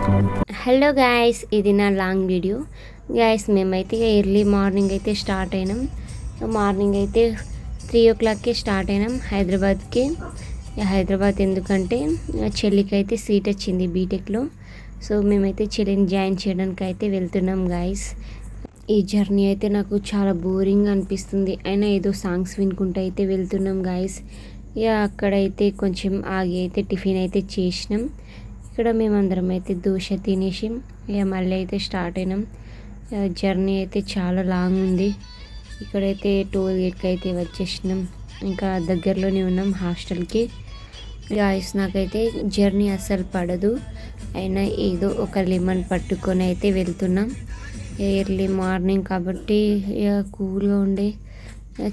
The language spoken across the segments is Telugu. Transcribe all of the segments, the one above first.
హలో గాయస్, ఇది నా లాంగ్ వీడియో. గాయస్ మేమైతే ఎర్లీ మార్నింగ్ అయితే స్టార్ట్ అయినాం. మార్నింగ్ అయితే 3 o'clockకి స్టార్ట్ అయినాం హైదరాబాద్కి. హైదరాబాద్ ఎందుకంటే చెల్లికి అయితే సీట్ వచ్చింది బీటెక్లో. సో మేమైతే చెల్లిని జాయిన్ చేయడానికి అయితే వెళ్తున్నాం గాయస్. ఈ జర్నీ అయితే నాకు చాలా బోరింగ్ అనిపిస్తుంది, అయినా ఏదో సాంగ్స్ వినుకుంటూ అయితే వెళ్తున్నాం గాయస్. ఇక అక్కడైతే కొంచెం ఆగి అయితే టిఫిన్ అయితే చేసినాం. ఇక్కడ మేమందరం అయితే దోశ తినేసి ఇక మళ్ళీ అయితే స్టార్ట్ అయినాం. జర్నీ అయితే చాలా లాంగ్ ఉంది. ఇక్కడైతే టోల్ గేట్కి అయితే వచ్చేసినాం. ఇంకా దగ్గరలోనే ఉన్నాం హాస్టల్కి. గాయస్ నాకైతే జర్నీ అస్సలు పడదు, అయినా ఏదో ఒక లెమన్ పట్టుకొని అయితే వెళ్తున్నాం. ఎర్లీ మార్నింగ్ కాబట్టి ఇక కూల్గా ఉండే.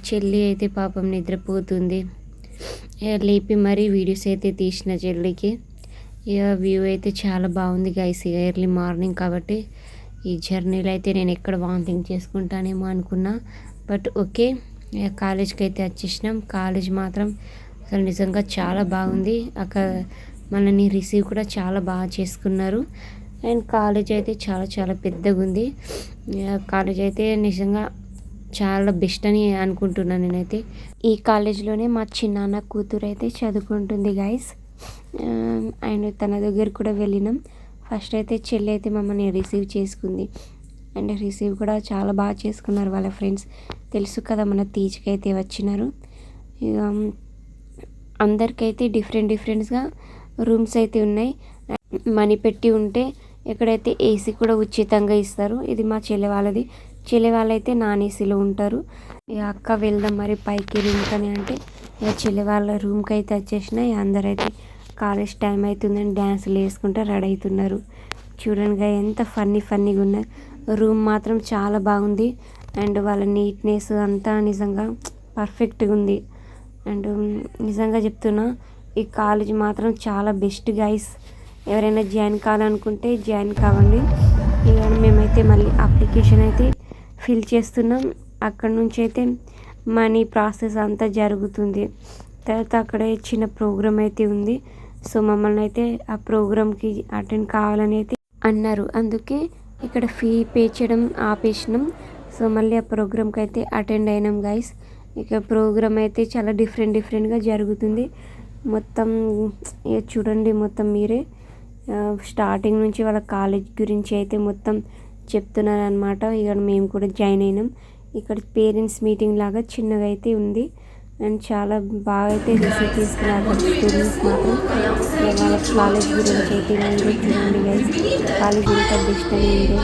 చెల్లి అయితే పాపం నిద్రపోతుంది. లేపి మరీ వీడియోస్ అయితే తీసిన చెల్లికి. ఇక వ్యూ అయితే చాలా బాగుంది గైస్. ఇక ఎర్లీ మార్నింగ్ కాబట్టి ఈ జర్నీలో అయితే నేను ఎక్కడ వామిటింగ్ చేసుకుంటానేమో అనుకున్నా, బట్ ఓకే. ఇక కాలేజ్కి అయితే వచ్చేసినాం. కాలేజ్ మాత్రం అసలు నిజంగా చాలా బాగుంది. అక్కడ మనల్ని రిసీవ్ కూడా చాలా బాగా చేసుకున్నారు. అండ్ కాలేజ్ అయితే చాలా చాలా పెద్దగా ఉంది. కాలేజ్ అయితే నిజంగా చాలా బెస్ట్ అని అనుకుంటున్నాను నేనైతే. ఈ కాలేజ్లోనే మా చిన్నాన్న కూతురు అయితే చదువుకుంటుంది గైస్. అండ్ తన దగ్గర కూడా వెళ్ళినాం. ఫస్ట్ అయితే చెల్లి అయితే మమ్మల్ని రిసీవ్ చేసుకుంది. అండ్ రిసీవ్ కూడా చాలా బాగా చేసుకున్నారు వాళ్ళ ఫ్రెండ్స్. తెలుసు కదా మన తీజ్కి అయితే వచ్చినారు. ఇక అందరికైతే డిఫరెంట్గా రూమ్స్ అయితే ఉన్నాయి. మనీ పెట్టి ఉంటే ఎక్కడైతే ఏసీ కూడా ఉచితంగా ఇస్తారు. ఇది మా చెల్లె వాళ్ళది. చెల్లె వాళ్ళైతే నాన్ ఏసీలో ఉంటారు. ఇక అక్క వెళ్దాం మరి పైకి రూమ్కి అని అంటే ఇక చెల్లె వాళ్ళ రూమ్కి అయితే వచ్చేసినాయి. అందరైతే కాలేజ్ టైం అవుతుందని డ్యాన్సులు వేసుకుంటూ రెడీ అవుతున్నారు. చూడండిగా ఎంత ఫన్నీగా ఉన్నారు. రూమ్ మాత్రం చాలా బాగుంది. అండ్ వాళ్ళ నీట్నెస్ అంతా నిజంగా పర్ఫెక్ట్గా ఉంది. అండ్ నిజంగా చెప్తున్నా, ఈ కాలేజ్ మాత్రం చాలా బెస్ట్ గైస్. ఎవరైనా జాయిన్ కావాలనుకుంటే జాయిన్ కావండి. ఇక మేమైతే మళ్ళీ అప్లికేషన్ అయితే ఫిల్ చేస్తున్నాం. అక్కడ నుంచి అయితే మనీ ప్రాసెస్ అంతా జరుగుతుంది. తర్వాత అక్కడ చిన్న ప్రోగ్రామ్ అయితే ఉంది. సో మమ్మల్ని అయితే ఆ ప్రోగ్రామ్కి అటెండ్ కావాలని అయితే అన్నారు. అందుకే ఇక్కడ ఫీ పే చేయడం ఆపేసినాం. సో మళ్ళీ ఆ ప్రోగ్రామ్కి అయితే అటెండ్ అయినాం గైస్. ఇక ప్రోగ్రామ్ అయితే చాలా డిఫరెంట్గా జరుగుతుంది. మొత్తం ఇక చూడండి, మొత్తం మీరే స్టార్టింగ్ నుంచి వాళ్ళ కాలేజ్ గురించి అయితే మొత్తం చెప్తున్నారు అనమాట. ఇక మేము కూడా జాయిన్ అయినాం. ఇక్కడ పేరెంట్స్ మీటింగ్ లాగా చిన్నగా అయితే ఉంది. అండ్ చాలా బాగా అయితే రిసీవ్ చేసుకున్నారు స్టూడెంట్స్ మాత్రం. వాళ్ళ కాలేజ్ గురించి అయితే మీరే చూడండి గైస్. కాలేజ్ ఎంత బెస్ట్ అని ఉంది.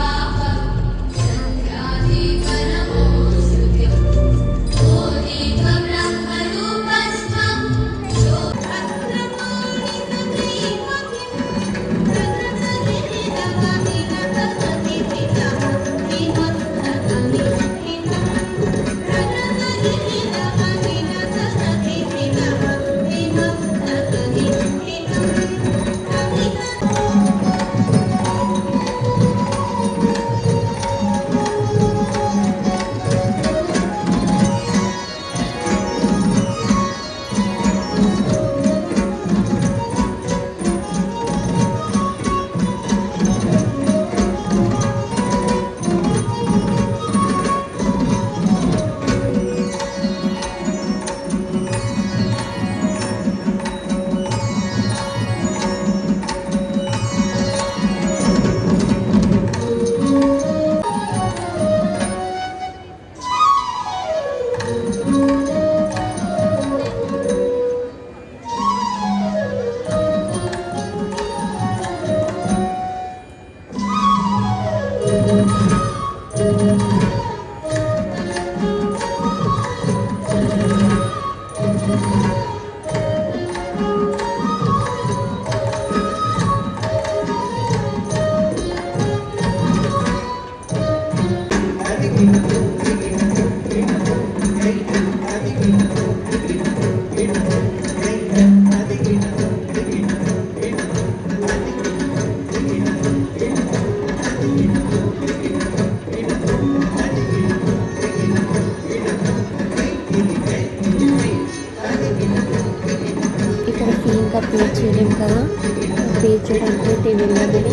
పే చేయడానికి అయితే వెళ్ళామని.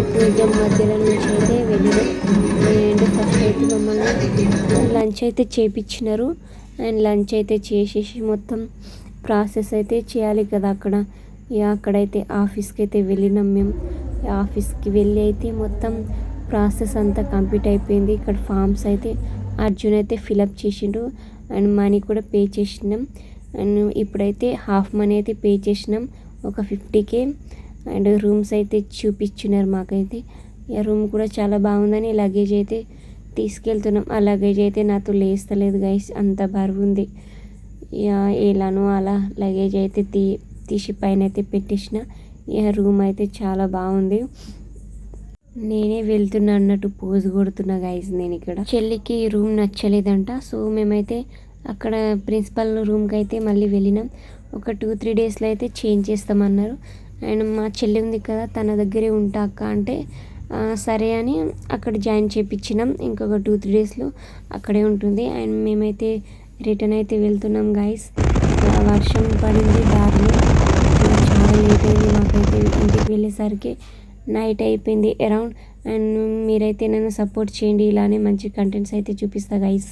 ఇప్పుడు ఇక మధ్యలో నుంచి అయితే వెళ్ళినాం. అండ్ ఫస్ట్ అయితే మమ్మల్ని లంచ్ అయితే చేపించినారు. అండ్ లంచ్ అయితే చేసేసి మొత్తం ప్రాసెస్ అయితే చేయాలి కదా అక్కడ. ఇక అక్కడైతే ఆఫీస్కి అయితే వెళ్ళినాం మేము. ఆఫీస్కి వెళ్ళి అయితే మొత్తం ప్రాసెస్ అంతా కంప్లీట్ అయిపోయింది. ఇక్కడ ఫామ్స్ అయితే అర్జున్ అయితే ఫిలప్ చేసిండు. అండ్ మనీ కూడా పే చేసినాం. అండ్ ఇప్పుడైతే హాఫ్ మనీ అయితే పే చేసినాం, ఒక 50K. అండ్ రూమ్స్ అయితే చూపించున్నారు మాకైతే. ఇక రూమ్ కూడా చాలా బాగుందని లగేజ్ అయితే తీసుకెళ్తున్నాం. ఆ లగేజ్ అయితే నాతో లేస్తలేదు గైస్, అంత బరువు ఉంది. ఇక ఎలానో అలా లగేజ్ అయితే తీసి పైన అయితే పెట్టేసిన. ఇక రూమ్ అయితే చాలా బాగుంది. నేనే వెళ్తున్నా అన్నట్టు పోజ్ కొడుతున్నా గైస్. నేను ఇక్కడ చెల్లికి రూమ్ నచ్చలేదంట. సో మేమైతే అక్కడ ప్రిన్సిపల్ రూమ్కి అయితే మళ్ళీ వెళ్ళినాం. ఒక 2-3 డేస్లో అయితే చేంజ్ చేస్తామన్నారు. అండ్ మా చెల్లి ఉంది కదా, తన దగ్గరే ఉంటా అక్క అంటే సరే అని అక్కడ జాయిన్ చేయించినాం. ఇంకొక 2-3 డేస్లో అక్కడే ఉంటుంది. అండ్ మేమైతే రిటర్న్ అయితే వెళ్తున్నాం గైస్. వర్షం పడింది దారిలో, చాలా లేట్ అయింది మాకైతే. ఇంటికి వెళ్ళేసరికి నైట్ అయిపోయింది అరౌండ్. అండ్ మీరైతే నన్ను సపోర్ట్ చేయండి, ఇలానే మంచి కంటెంట్స్ అయితే చూపిస్తా గైస్.